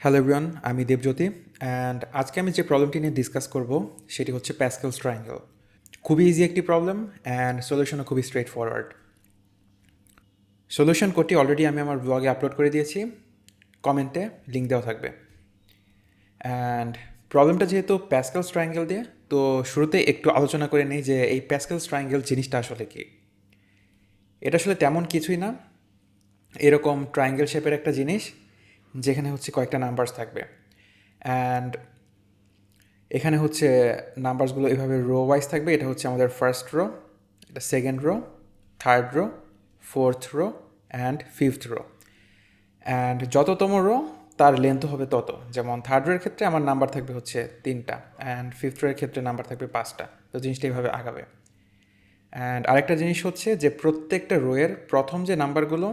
Hello everyone, আমি Debjyoti and আজকে আমি যে প্রবলেমটি নিয়ে ডিসকাস করব সেটি হচ্ছে প্যাসকেলস ট্রায়াঙ্গেল। খুবই ইজি একটি প্রবলেম অ্যান্ড সলিউশনও খুবই স্ট্রেট ফরওয়ার্ড। সলিউশন কোডটি অলরেডি আমি আমার ব্লগে আপলোড করে দিয়েছি, কমেন্টে লিঙ্ক দেওয়া থাকবে। অ্যান্ড প্রবলেমটা যেহেতু প্যাসকেলস ট্রায়াঙ্গেল দিয়ে, তো শুরুতে একটু আলোচনা করে নিই যে এই প্যাসকেলস ট্রায়াঙ্গেল জিনিসটা আসলে কি। এটা আসলে তেমন কিছুই না, এরকম ট্রায়াঙ্গেল শেপের একটা জিনিস যেখানে হচ্ছে কয়েকটা নাম্বারস থাকবে অ্যান্ড এখানে হচ্ছে নাম্বারসগুলো এভাবে রো ওয়াইজ থাকবে। এটা হচ্ছে আমাদের ফার্স্ট রো, এটা second row, third row, fourth row and fifth row. And যততম রো তার লেন্থ হবে তত। যেমন থার্ড রোয়ের ক্ষেত্রে আমার নাম্বার থাকবে হচ্ছে 3টা অ্যান্ড ফিফথ রোয়ের ক্ষেত্রে নাম্বার থাকবে 5টা। তো জিনিসটা এইভাবে আগাবে। অ্যান্ড আরেকটা জিনিস হচ্ছে যে প্রত্যেকটা রোয়ের প্রথম যে নাম্বারগুলো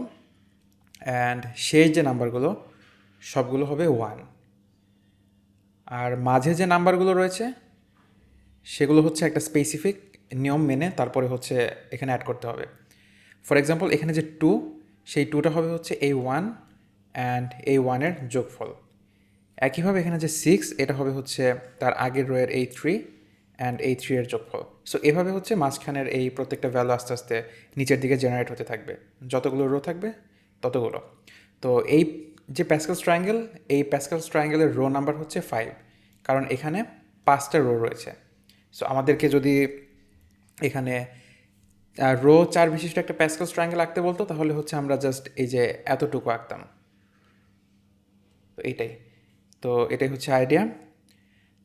অ্যান্ড শেষ যে নাম্বারগুলো সবগুলো হবে 1, আর মাঝে যে নাম্বারগুলো রয়েছে সেগুলো হচ্ছে একটা স্পেসিফিক নিয়ম মেনে তারপরে হচ্ছে এখানে অ্যাড করতে হবে। ফর এক্সাম্পল এখানে যে 2, সেই 2টা হবে হচ্ছে এই 1 অ্যান্ড এই 1-এর যোগফল। একইভাবে এখানে যে 6, এটা হবে হচ্ছে তার আগের রোয়ের এই 3 অ্যান্ড এই 3-এর যোগফল। সো এভাবে হচ্ছে মাঝখানের এই প্রত্যেকটা ভ্যালু আস্তে আস্তে নিচের দিকে জেনারেট হতে থাকবে, যতগুলো রো থাকবে ততগুলো। তো এই যে প্যাসকেলস ট্রায়াঙ্গেল, এই প্যাসকেলস ট্রায়াঙ্গেলের রো নাম্বার হচ্ছে 5, কারণ এখানে 5টা রো রয়েছে। সো আমাদেরকে যদি এখানে রো 4 বিশিষ্ট একটা প্যাসকেলস ট্রায়াঙ্গেল আঁকতে বলতো, তাহলে হচ্ছে আমরা জাস্ট এই যে এতটুকু আঁকতাম। তো এটাই হচ্ছে আইডিয়া।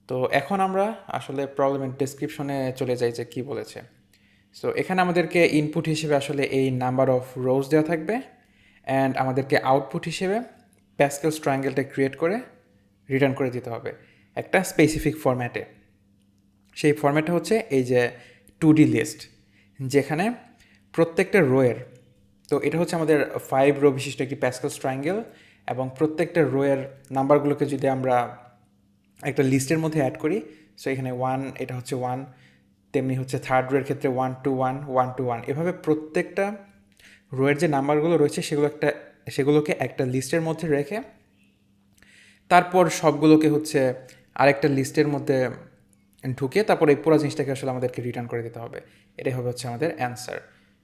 তো এখন আমরা আসলে প্রবলেমের ডেসক্রিপশনে চলে যাই যে কী বলেছে। সো এখানে আমাদেরকে ইনপুট হিসেবে আসলে এই নাম্বার অফ রোজ দেওয়া থাকবে অ্যান্ড আমাদেরকে আউটপুট হিসেবে প্যাসকেলস ট্রায়াঙ্গেলটা ক্রিয়েট করে রিটার্ন করে দিতে হবে একটা স্পেসিফিক ফরম্যাটে। সেই ফরম্যাটটা হচ্ছে এই যে 2D লিস্ট, যেখানে প্রত্যেকটা রোয়ের, তো এটা হচ্ছে আমাদের 5 রো বিশিষ্ট একটি প্যাসকেলস ট্রায়াঙ্গেল, এবং প্রত্যেকটা রোয়ের নাম্বারগুলোকে যদি আমরা একটা লিস্টের মধ্যে অ্যাড করি, সো এখানে 1, এটা হচ্ছে 1, তেমনি হচ্ছে থার্ড রোয়ের ক্ষেত্রে 1 টু 1, 1 টু 1, এভাবে প্রত্যেকটা রোয়ের যে নাম্বারগুলো রয়েছে সেগুলোকে একটা লিস্টের মধ্যে রেখে তারপর সবগুলোকে হচ্ছে আরেকটা লিস্টের মধ্যে ঢুকে তারপর এই পুরো জিনিসটাকে আসলে আমাদেরকে রিটার্ন করে দিতে হবে। এটাই হবে হচ্ছে আমাদের অ্যান্সার।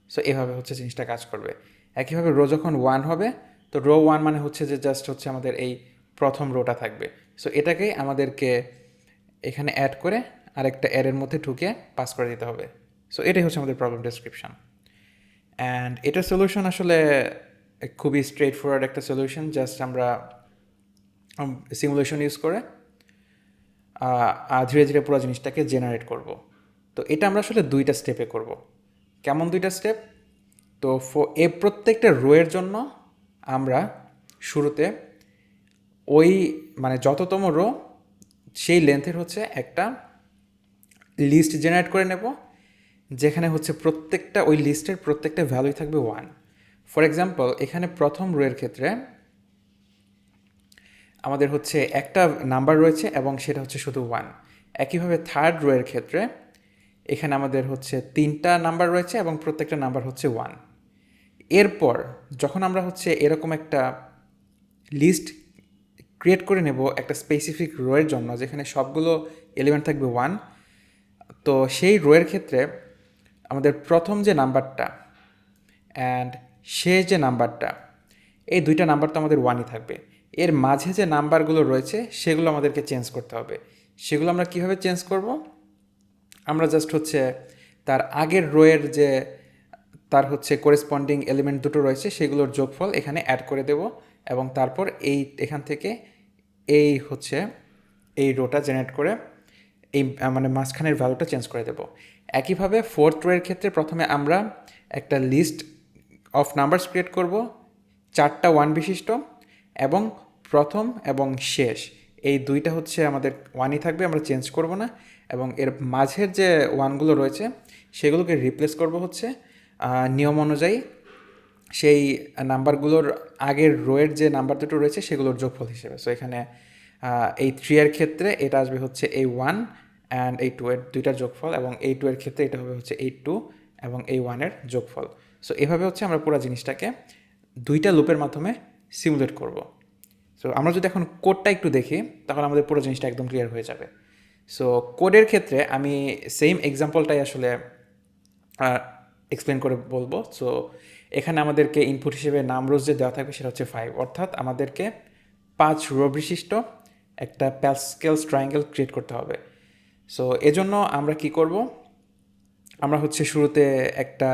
সো এভাবে হচ্ছে জিনিসটা কাজ করবে। একইভাবে রো যখন 1 হবে, তো রো 1 মানে হচ্ছে যে জাস্ট হচ্ছে আমাদের এই প্রথম রোটা থাকবে। সো এটাকেই আমাদেরকে এখানে অ্যাড করে আরেকটা অ্যারের মধ্যে ঢুকে পাস করে দিতে হবে। সো এটাই হচ্ছে আমাদের প্রবলেম ডেসক্রিপশন। অ্যান্ড এটার সলিউশন আসলে খুবই স্ট্রেট ফরওয়ার্ড একটা সলিউশন। জাস্ট আমরা সিমুলেশন ইউজ করে ধীরে ধীরে পুরো জিনিসটাকে জেনারেট করব। তো এটা আমরা আসলে 2টা স্টেপে করব। কেমন 2টা স্টেপ? তো প্রত্যেকটা রোয়ের জন্য আমরা শুরুতে ওই মানে যততম রো সেই লেন্থের হচ্ছে একটা লিস্ট জেনারেট করে নেব, যেখানে হচ্ছে প্রত্যেকটা ওই লিস্টের প্রত্যেকটা ভ্যালুই থাকবে 1। ফর এক্সাম্পল এখানে প্রথম রোয়ের ক্ষেত্রে আমাদের হচ্ছে একটা নাম্বার রয়েছে এবং সেটা হচ্ছে শুধু 1। একইভাবে থার্ড রোয়ের ক্ষেত্রে এখানে আমাদের হচ্ছে 3টা নাম্বার রয়েছে এবং প্রত্যেকটা নাম্বার হচ্ছে 1। এরপর যখন আমরা হচ্ছে এরকম একটা লিস্ট ক্রিয়েট করে নেব একটা স্পেসিফিক রোয়ের জন্য, যেখানে সবগুলো এলিমেন্ট থাকবে 1, তো সেই রোয়ের ক্ষেত্রে আমাদের প্রথম যে নাম্বারটা অ্যান্ড শেষ যে নাম্বারটা, এই 2টা নাম্বার তো আমাদের 1ই থাকবে। এর মাঝে যে নাম্বারগুলো রয়েছে সেগুলো আমাদেরকে চেঞ্জ করতে হবে। সেগুলো আমরা কীভাবে চেঞ্জ করব? আমরা জাস্ট হচ্ছে তার আগের রোয়ের যে তার হচ্ছে করেসপন্ডিং এলিমেন্ট দুটো রয়েছে সেগুলোর যোগফল এখানে অ্যাড করে দেব, এবং তারপর এখান থেকে এই রোটা জেনারেট করে এই মানে মাঝখানের ভ্যালুটা চেঞ্জ করে দেব। একইভাবে ফোর্থ রোয়ের ক্ষেত্রে প্রথমে আমরা একটা লিস্ট অফ নাম্বারস ক্রিয়েট করব 4টা 1 বিশিষ্ট, এবং প্রথম এবং শেষ এই 2টা হচ্ছে আমাদের 1ই থাকবে, আমরা চেঞ্জ করব না। এবং এর মাঝের যে 1গুলো রয়েছে সেগুলোকে রিপ্লেস করব হচ্ছে নিয়ম অনুযায়ী সেই নাম্বারগুলোর আগের রোয়ের যে নাম্বার দুটো রয়েছে সেগুলোর যোগফল হিসেবে। সো এখানে এই 3-এর ক্ষেত্রে এটা আসবে হচ্ছে এই 1 অ্যান্ড এই 2-এর 2টার যোগফল, এবং এই 2-এর ক্ষেত্রে এটা হবে হচ্ছে এই 2 এবং এই 1-এর যোগফল। সো এভাবে হচ্ছে আমরা পুরো জিনিসটাকে 2টা লুপের মাধ্যমে সিমুলেট করব। সো আমরা যদি এখন কোডটা একটু দেখি তখন আমাদের পুরো জিনিসটা একদম ক্লিয়ার হয়ে যাবে। সো কোডের ক্ষেত্রে আমি সেম এক্সাম্পলটাই আসলে এক্সপ্লেন করে বলবো। সো এখানে আমাদেরকে ইনপুট হিসেবে নাম রোজ যে দেওয়া থাকবে সেটা হচ্ছে 5, অর্থাৎ আমাদেরকে 5 রো বিশিষ্ট একটা প্যাসকেল ট্রায়াঙ্গেল ক্রিয়েট করতে হবে। সো এজন্য আমরা কি করব, আমরা হচ্ছে শুরুতে একটা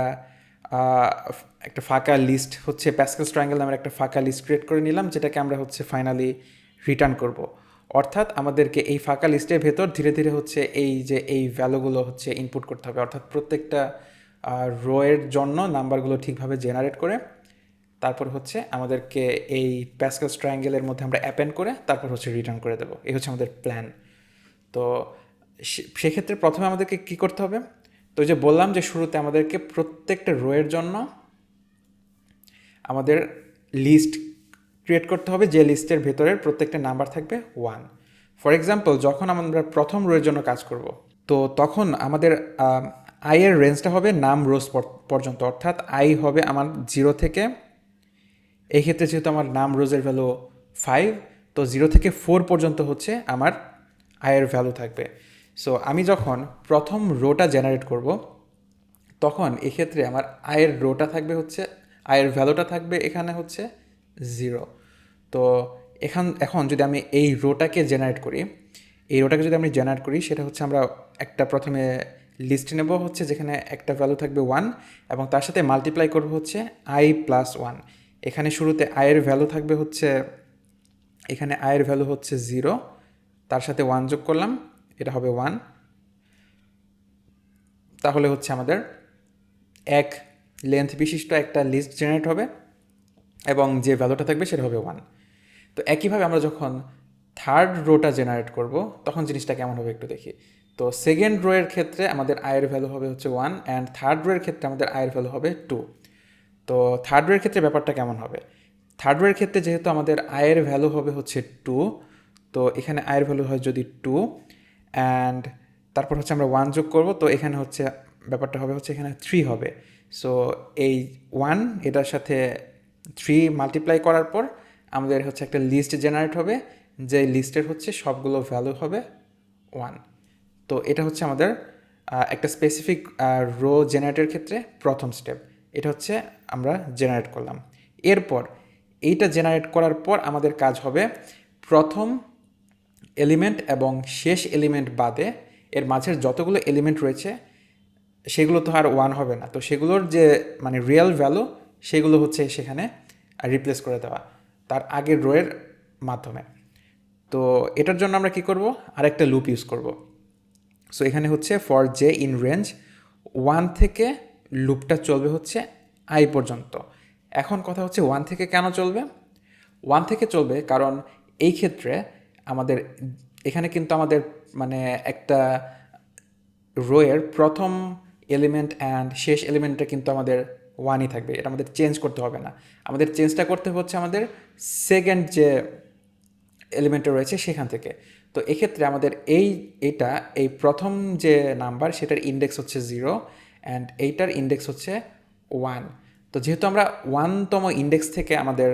একটা ফাঁকা লিস্ট হচ্ছে প্যাসকেল ট্রায়াঙ্গেল নামের একটা ফাঁকা লিস্ট ক্রিয়েট করে নিলাম, যেটাকে আমরা হচ্ছে ফাইনালি রিটার্ন করব। অর্থাৎ আমাদেরকে এই ফাঁকা লিস্টের ভেতর ধীরে ধীরে হচ্ছে এই ভ্যালুগুলো হচ্ছে ইনপুট করতে হবে, অর্থাৎ প্রত্যেকটা রো এর জন্য নাম্বারগুলো ঠিকভাবে জেনারেট করে তারপর হচ্ছে আমাদেরকে এই প্যাসকেল ট্রায়াঙ্গেলের মধ্যে আমরা অ্যাপেন্ড করে তারপর হচ্ছে রিটার্ন করে দেবো। এই হচ্ছে আমাদের প্ল্যান। তো সেক্ষেত্রে প্রথমে আমাদেরকে কী করতে হবে, তো যে বললাম যে শুরুতে আমাদেরকে প্রত্যেকটা রোয়ের জন্য আমাদের লিস্ট ক্রিয়েট করতে হবে, যে লিস্টের ভেতরের প্রত্যেকটা নাম্বার থাকবে 1। ফর এক্সাম্পল, যখন আমরা প্রথম রোয়ের জন্য কাজ করব, তো তখন আমাদের আইয়ের রেঞ্জটা হবে নাম রোজ পর্যন্ত, অর্থাৎ আই হবে আমার 0 থেকে, এই ক্ষেত্রে যেহেতু আমার নাম রোজের ভ্যালু 5, তো 0 থেকে 4 পর্যন্ত হচ্ছে আমার আয়ের ভ্যালু থাকবে। সো আমি যখন প্রথম রোটা জেনারেট করব, তখন এক্ষেত্রে আমার আয়ের রোটা থাকবে হচ্ছে, আয়ের ভ্যালুটা থাকবে এখানে হচ্ছে 0। তো এখন যদি আমি এই রোটাকে জেনারেট করি, এই রোটাকে যদি আমি জেনারেট করি, সেটা হচ্ছে আমরা একটা প্রথমে লিস্ট নেব হচ্ছে যেখানে একটা ভ্যালু থাকবে 1, এবং তার সাথে মাল্টিপ্লাই করব হচ্ছে আই প্লাস 1। এখানে শুরুতে আয়ের ভ্যালু থাকবে হচ্ছে, এখানে আয়ের ভ্যালু হচ্ছে 0, তার সাথে 1 যোগ করলাম, এটা হবে 1। তাহলে হচ্ছে আমাদের এক লেন্থ বিশিষ্ট একটা লিস্ট জেনারেট হবে এবং যে ভ্যালুটা থাকবে সেটা হবে 1। তো একইভাবে আমরা যখন থার্ড রোটা জেনারেট করব, তখন জিনিসটা কেমন হবে একটু দেখি। তো সেকেন্ড রো এর ক্ষেত্রে আমাদের আয়ের ভ্যালু হবে হচ্ছে 1, অ্যান্ড থার্ড রো এর ক্ষেত্রে আমাদের আয়ের ভ্যালু হবে 2। তো থার্ড রো এর ক্ষেত্রে ব্যাপারটা কেমন হবে, থার্ড রো এর ক্ষেত্রে যেহেতু আমাদের আয়ের ভ্যালু হবে হচ্ছে 2, তো এখানে আয়ের ভ্যালু হয় যদি 2, অ্যান্ড তারপর হচ্ছে আমরা 1 যোগ করব, তো এখানে হচ্ছে ব্যাপারটা হবে হচ্ছে এখানে 3 হবে। সো এই 1 এটার সাথে 3 মাল্টিপ্লাই করার পর আমাদের হচ্ছে একটা লিস্ট জেনারেট হবে, যে লিস্টের হচ্ছে সবগুলো ভ্যালু হবে 1। তো এটা হচ্ছে আমাদের একটা স্পেসিফিক রো জেনারেটের ক্ষেত্রে প্রথম স্টেপ। এটা হচ্ছে আমরা জেনারেট করলাম। এরপর এইটা জেনারেট করার পর আমাদের কাজ হবে প্রথম এলিমেন্ট এবং শেষ এলিমেন্ট বাদে এর মাঝের যতগুলো এলিমেন্ট রয়েছে সেগুলো তো আর 1 হবে না, তো সেগুলোর যে মানে রিয়েল ভ্যালু সেগুলো হচ্ছে সেখানে রিপ্লেস করে দেওয়া তার আগের রোয়ের মাধ্যমে। তো এটার জন্য আমরা কি করব, আরেকটা লুপ ইউজ করব। সো এখানে হচ্ছে ফর জে ইন রেঞ্জ 1 থেকে লুপটা চলবে হচ্ছে আই পর্যন্ত। এখন কথা হচ্ছে 1 থেকে কেন চলবে, 1 থেকে চলবে কারণ এই ক্ষেত্রে আমাদের এখানে কিন্তু আমাদের মানে একটা রোয়ের প্রথম এলিমেন্ট অ্যান্ড শেষ এলিমেন্টটা কিন্তু আমাদের 1ই থাকবে, এটা আমাদের চেঞ্জ করতে হবে না। আমাদের চেঞ্জটা করতে হচ্ছে আমাদের সেকেন্ড যে এলিমেন্টটা রয়েছে সেখান থেকে। তো এক্ষেত্রে আমাদের এই প্রথম যে নাম্বার সেটার ইন্ডেক্স হচ্ছে 0, অ্যান্ড এইটার ইন্ডেক্স হচ্ছে 1। তো যেহেতু আমরা 1তম ইন্ডেক্স থেকে আমাদের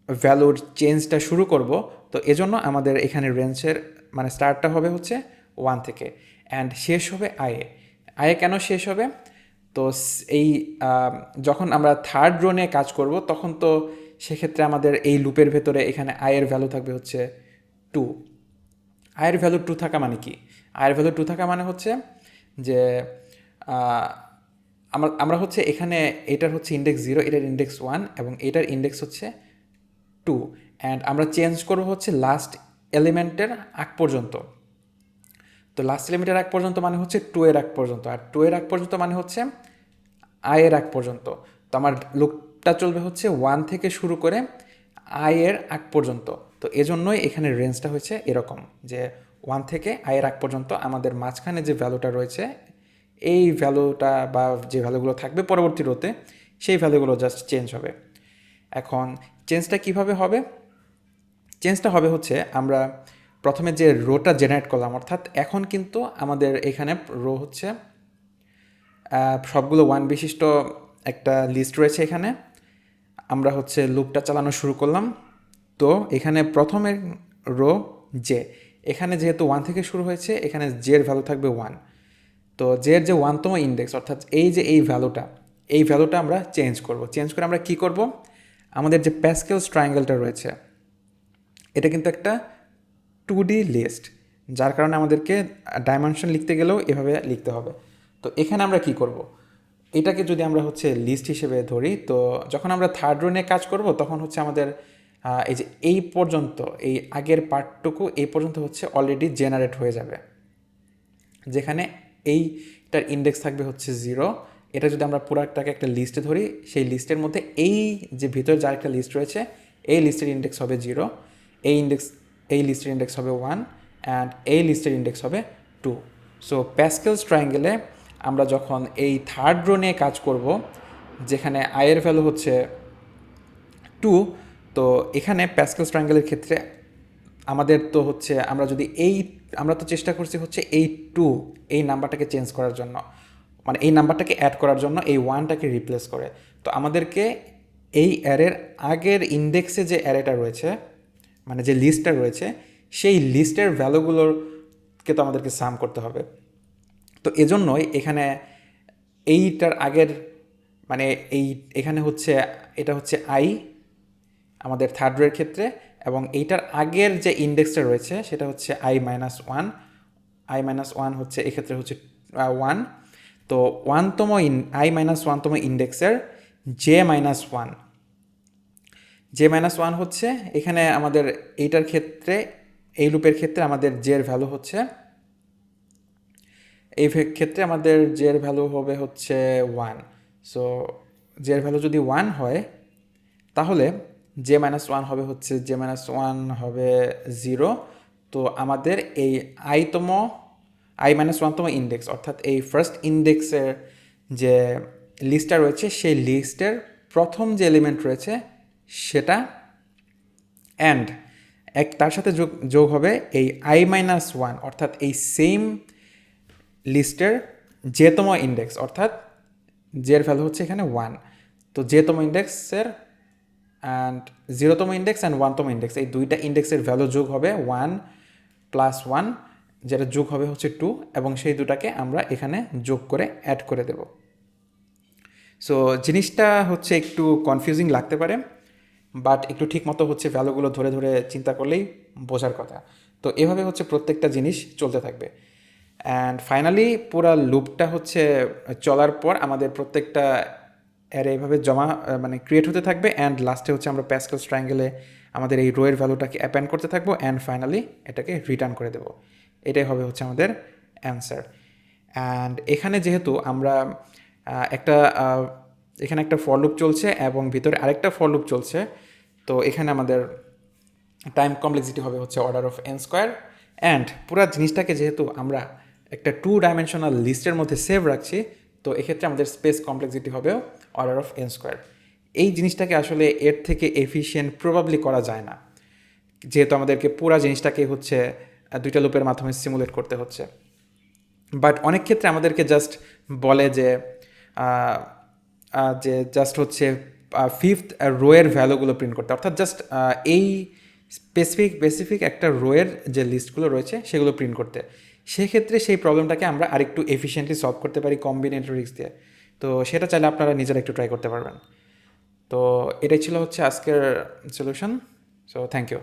ভ্যালুর চেঞ্জটা শুরু করব, তো এজন্য আমাদের এখানে রেঞ্জের মানে স্টার্টটা হবে হচ্ছে 1 থেকে, অ্যান্ড শেষ হবে আয়ে। আয়ে কেন শেষ হবে, তো এই যখন আমরা থার্ড রো নিয়ে কাজ করব তখন তো সেক্ষেত্রে আমাদের এই লুপের ভেতরে এখানে আয়ের ভ্যালু থাকবে হচ্ছে 2। আয়ের ভ্যালু 2 থাকা মানে কি, আয়ের ভ্যালু 2 থাকা মানে হচ্ছে যে আমরা হচ্ছে এখানে এটার হচ্ছে ইন্ডেক্স 0, এটার ইন্ডেক্স 1 এবং এটার ইন্ডেক্স হচ্ছে 2, অ্যান্ড আমরা চেঞ্জ করবো হচ্ছে লাস্ট এলিমেন্টের আগ পর্যন্ত। তো লাস্ট এলিমেন্টের আগ পর্যন্ত মানে হচ্ছে 2 এর আগ পর্যন্ত, আর 2 এর আগ পর্যন্ত মানে হচ্ছে আয়ের আগ পর্যন্ত। তো আমার লুপটা চলবে হচ্ছে 1 থেকে শুরু করে আয়ের আগ পর্যন্ত। তো এজন্যই এখানে রেঞ্জটা হয়েছে এরকম যে 1 থেকে আয়ের আগ পর্যন্ত আমাদের মাঝখানে যে ভ্যালুটা রয়েছে এই ভ্যালুটা বা যে ভ্যালুগুলো থাকবে পরবর্তী রোতে সেই ভ্যালুগুলো জাস্ট চেঞ্জ হবে। এখন চেঞ্জটা কিভাবে হবে, চেঞ্জটা হবে হচ্ছে আমরা প্রথমে যে রোটা জেনারেট করলাম, অর্থাৎ এখন কিন্তু আমাদের এখানে রো হচ্ছে সবগুলো 1 বিশিষ্ট একটা লিস্ট রয়েছে এখানে। আমরা হচ্ছে লুপটা চালানো শুরু করলাম, তো এখানে প্রথমের রো জে, এখানে যেহেতু 1 থেকে শুরু হয়েছে এখানে জের ভ্যালু থাকবে 1। তো জের যে 1তম ইন্ডেক্স অর্থাৎ এই যে এই ভ্যালুটা আমরা চেঞ্জ করে আমরা কি করব, আমাদের যে প্যাসকেলস ট্রায়াঙ্গেলটা রয়েছে এটা কিন্তু একটা 2D লিস্ট, যার কারণে আমাদেরকে ডাইমেনশন লিখতে গেলেও এভাবে লিখতে হবে। তো এখানে আমরা কি করব, এটাকে যদি আমরা হচ্ছে লিস্ট হিসেবে ধরি, তো যখন আমরা থার্ড রো নিয়ে কাজ করব তখন হচ্ছে আমাদের এই যে এই পর্যন্ত এই আগের পার্টটুকু এই পর্যন্ত হচ্ছে অলরেডি জেনারেট হয়ে যাবে, যেখানে এইটার ইন্ডেক্স থাকবে হচ্ছে 0। এটা যদি আমরা পুরাটাকে একটা লিস্টে ধরি, সেই লিস্টের মধ্যে এই যে ভিতরে যার একটা লিস্ট রয়েছে এই লিস্টের ইন্ডেক্স হবে 0, এই লিস্টের ইন্ডেক্স হবে 1 অ্যান্ড এই লিস্টের ইন্ডেক্স হবে 2। সো প্যাসকেলস ট্রায়াঙ্গেলে আমরা যখন এই থার্ড রো নিয়ে কাজ করব, যেখানে আয়ের ভ্যালু হচ্ছে 2, তো এখানে প্যাসকেলস ট্রায়াঙ্গেলের ক্ষেত্রে আমাদের তো হচ্ছে আমরা তো চেষ্টা করছি হচ্ছে এই 2 এই নাম্বারটাকে চেঞ্জ করার জন্য, মানে এই নাম্বারটাকে অ্যাড করার জন্য এই 1টাকে রিপ্লেস করে। তো আমাদেরকে এই অ্যারের আগের ইন্ডেক্সে যে অ্যারেটা রয়েছে, মানে যে লিস্টটা রয়েছে, সেই লিস্টের ভ্যালুগুলোকে তো আমাদেরকে সাম করতে হবে। তো এজন্যই এখানে এইটার আগের মানে এখানে হচ্ছে এটা হচ্ছে আই আমাদের থার্ড রোয়ের ক্ষেত্রে, এবং এইটার আগের যে ইন্ডেক্সটা রয়েছে সেটা হচ্ছে i-1 হচ্ছে এক্ষেত্রে হচ্ছে 1। তো i-1তম ইন্ডেক্সের j-1 হচ্ছে এখানে আমাদের এইটার ক্ষেত্রে, এই লুপের ক্ষেত্রে আমাদের জের ভ্যালু হচ্ছে, এই ক্ষেত্রে আমাদের জের ভ্যালু হবে হচ্ছে 1। সো জের ভ্যালু যদি 1 হয় তাহলে j-1 হবে হচ্ছে j-1 হবে 0। তো আমাদের এই i-1তম ইন্ডেক্স অর্থাৎ এই ফার্স্ট ইন্ডেক্সের যে লিস্টটা রয়েছে সেই লিস্টের প্রথম যে এলিমেন্ট রয়েছে সেটা অ্যান্ড তার সাথে যোগ হবে এই i-1 অর্থাৎ এই সেম লিস্টের জেতম ইন্ডেক্স, অর্থাৎ জের ভ্যালু হচ্ছে এখানে 1। তো জেতম ইন্ডেক্সের অ্যান্ড 0তম ইন্ডেক্স অ্যান্ড 1তম ইন্ডেক্স, এই দুইটা ইন্ডেক্সের ভ্যালু যোগ হবে 1 + 1, যেটা যোগ হবে হচ্ছে 2, এবং সেই দুটাকে আমরা এখানে যোগ করে অ্যাড করে দেব। সো জিনিসটা হচ্ছে একটু কনফিউজিং লাগতে পারে, বাট একটু ঠিক মতো হচ্ছে ভ্যালুগুলো ধরে ধরে চিন্তা করলেই বোঝার কথা। তো এভাবে হচ্ছে প্রত্যেকটা জিনিস চলতে থাকবে, অ্যান্ড ফাইনালি পুরো লুপটা হচ্ছে চলার পর আমাদের প্রত্যেকটা অ্যারে এইভাবে মানে ক্রিয়েট হতে থাকবে, অ্যান্ড লাস্টে হচ্ছে আমরা প্যাসকেলস ট্রায়াঙ্গেলে আমাদের এই রোয়ের ভ্যালুটাকে অ্যাপেন্ড করতে থাকবো, অ্যান্ড ফাইনালি এটাকে রিটার্ন করে দেবো। এটাই হবে হচ্ছে আমাদের অ্যান্সার। অ্যান্ড এখানে যেহেতু আমরা এখানে একটা ফর লুপ চলছে এবং ভিতরে আরেকটা ফর লুপ চলছে, তো এখানে আমাদের টাইম কমপ্লেক্সিটি হবে হচ্ছে O(n²), অ্যান্ড পুরো জিনিসটাকে যেহেতু আমরা একটা 2 ডাইমেনশনাল লিস্টের মধ্যে সেভ রাখছি, তো এক্ষেত্রে আমাদের স্পেস কমপ্লেক্সিটি হবে O(n²). এই জিনিসটাকে আসলে এর থেকে এফিশিয়েন্ট প্রবাবলি করা যায় না, যেহেতু আমাদেরকে পুরো জিনিসটাকে হচ্ছে 2টা লুপের মাধ্যমে সিমুলেট করতে হচ্ছে। বাট অনেক ক্ষেত্রে আমাদেরকে জাস্ট বলে যে জাস্ট হচ্ছে ফিফথ রোয়ের ভ্যালুগুলো প্রিন্ট করতে, অর্থাৎ জাস্ট এই স্পেসিফিক একটা রোয়ের যে লিস্টগুলো রয়েছে সেগুলো প্রিন্ট করতে। সেক্ষেত্রে সেই প্রবলেমটাকে আমরা আরেকটু এফিশিয়েন্টলি সলভ করতে পারি কম্বিনেটরিক্স দিয়ে। তো সেটা চাইলে আপনারা নিজেরা একটু ট্রাই করতে পারবেন। তো এটাই ছিল হচ্ছে আজকের সলিউশন। So thank you.